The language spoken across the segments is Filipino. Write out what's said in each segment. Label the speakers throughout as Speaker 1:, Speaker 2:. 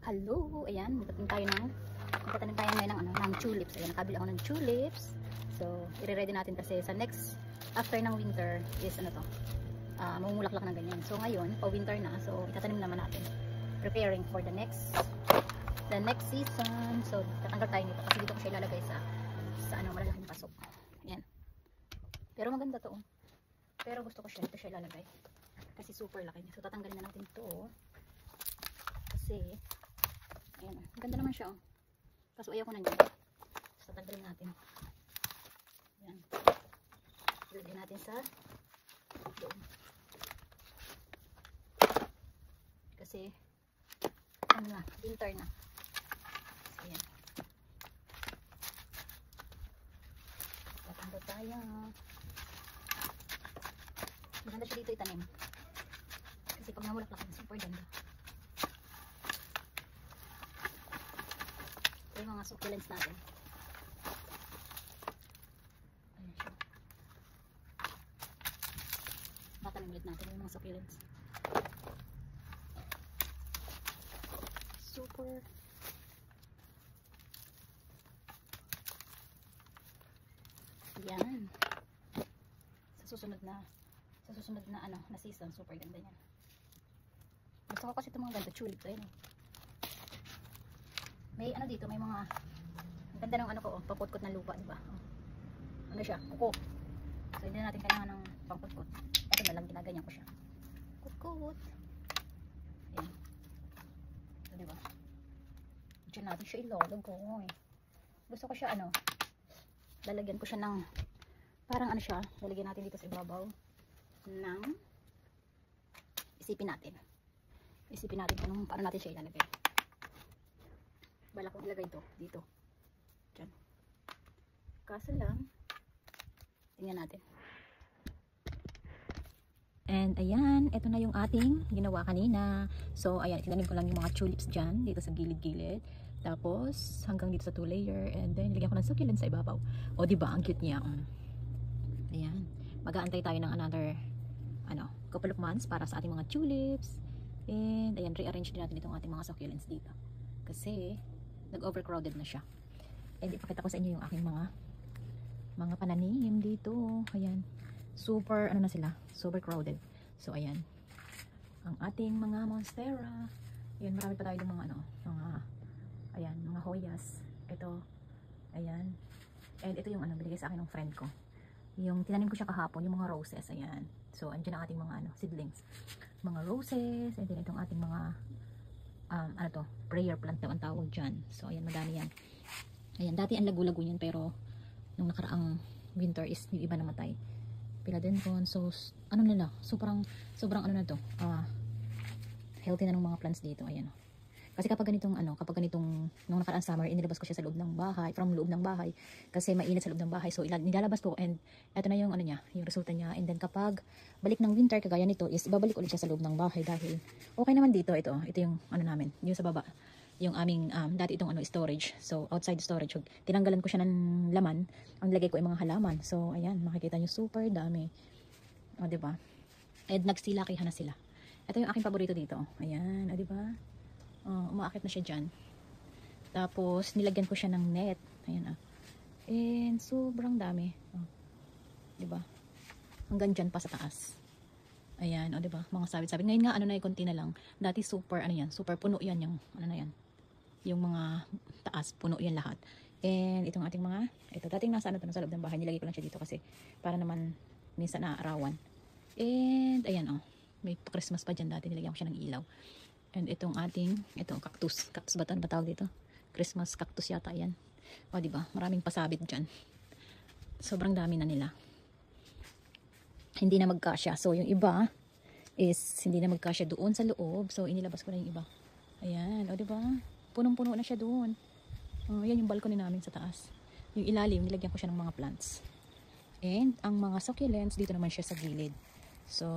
Speaker 1: Hello, ayan, magtatanim tayo ngayon ng tulips. Ayan, nakabili ako ng tulips. So, i-ready natin kasi sa next, after ng winter is mamumulaklak ng ganyan. So, ngayon, pa-winter na. So, itatanim naman natin. Preparing for the next season. So, tatanggal tayo nito kasi dito ko siya ilalagay sa malalaking pasok. Ayan. Pero maganda to. Pero gusto ko dito siya ilalagay. Kasi super laki niya. So, tatanggalin na natin to. Kasi, ayan, ang ganda naman siya. Kaso ayaw ko na niya. So, tatanggalin natin. Ayan. Ilagay natin sa doon. Kasi, winter na. So, ayan. Tatanggal tayo. Maganda siya dito itanim. Kasi pag namulaklak, super ganda. Ito yung mga succulents natin. Ayan siya. Tatanim ulit natin yung mga succulents. Super. Yan. Sa susunod na season, super ganda niya. Gusto ko kasi itong mga ganda tulips. Ayun. May dito, may mga ang ganda ng paputkot ng lupa, diba? Ano siya? Kuko. So hindi natin kailangan ng pangkutkot. Ito na lang, ginaganyan ko siya. Kutkot. Ayan. So, diba? Diyan natin siya ilalagay. Gusto ko siya lalagyan ko siya ng parang lalagyan natin dito sa ibabaw ng isipin natin paano natin siya ilalagay. Bala kong ilagay ito dito dyan, kaso lang tingnan natin. And ayan, ito na yung ating ginawa kanina. So ayan, tinanim ko lang yung mga tulips dyan dito sa gilid-gilid, tapos hanggang dito sa 2 layer, and then nilagyan ko ng succulent sa ibabaw. O diba, ang cute niya. Ayan, mag-aantay tayo ng another couple of months para sa ating mga tulips. And ayan, rearrange din natin itong ating mga succulents dito kasi nag-overcrowded na siya. And ipakita ko sa inyo yung aking mga pananim dito. Ayan, super na sila, super crowded. So ayan, ang ating mga monstera. Ayan, marami pa tayo ng mga hoyas. Ito, ayan. And ito yung binigay sa akin ng friend ko. Yung tinanim ko siya kahapon, yung mga roses. Ayan. So, andyan ang ating mga seedlings. Mga roses. And then itong ating mga prayer plant daw ang tawag dyan. So, ayan, madami yan. Ayan, dati ang lagu-lagu yan, pero nung nakaraang winter is yung iba namatay. Philodendron. So, sobrang healthy na ng mga plants dito. Ayan. Kasi kapag ganitong nung nakaraang summer, inilabas ko siya sa loob ng bahay, from loob ng bahay, kasi mainit sa loob ng bahay. So nilalabas ko, and eto na yung yung resulta niya. And then kapag balik ng winter kagaya nito, is ibabalik ulit siya sa loob ng bahay dahil okay naman dito. Ito yung namin, yung sa baba, yung aming dati itong storage. So outside storage, tinanggalan ko siya ng laman, ang lagay ko ay mga halaman. So ayan, makikita niyo super dami. O diba? And nagsilakihan na sila. Ito yung aking paborito dito. Ayan, o diba? Umaakit na siya dyan. Tapos nilagyan ko siya ng net. Ayan and sobrang dami. Diba? Hanggang dyan pa sa taas. Ayan, diba? Mga sabit-sabit. Ngayon nga konti na lang. Dati super super puno yan yung yan. Yung mga taas, puno yan lahat. And itong ating ito dating nasa sa loob ng bahay, nilagay ko lang siya dito kasi para naman minsan naaarawan. And ayan may Christmas pa dyan dati, nilagyan ko siya ng ilaw. And itong cactus ba ito? Ano ba tawag dito? Christmas cactus yata yan. O diba? Maraming pasabit dyan. Sobrang dami na nila. Hindi na magkasya. So yung iba is hindi na magkasya doon sa loob. So inilabas ko na yung iba. Ayan. O diba? Punong-puno na siya doon. Yan yung balcony namin sa taas. Yung ilalim, nilagyan ko siya ng mga plants. And ang mga succulents, dito naman siya sa gilid. So,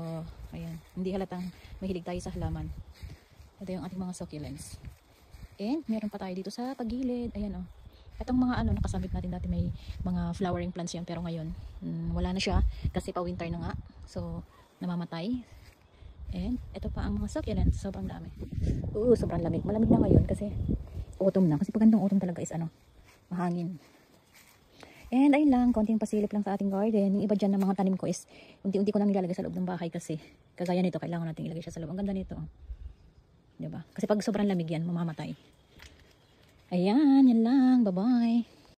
Speaker 1: ayan. Hindi halatang mahilig tayo sa halaman. Ito yung ating mga succulents. And meron pa tayo dito sa pagilid. Ayan Itong mga nakasabit natin dati, may mga flowering plants yan, pero ngayon wala na siya kasi pa winter na nga. So namamatay. And ito pa ang mga succulents, sobrang dami. Sobrang lamig. Malamig na ngayon kasi autumn na. Kasi pag ganitong autumn talaga is ano, mahangin. And ayun lang, konting pasilip lang sa ating garden. Yung iba dyan ng mga tanim ko is unti-unti ko nang nilalagay sa loob ng bahay kasi kagaya nito, kailangan natin ilagay siya sa loob. Ang ganda nito. Diba? Kasi pag sobrang lamig yan, mamamatay. Ayan, yan lang. Bye-bye.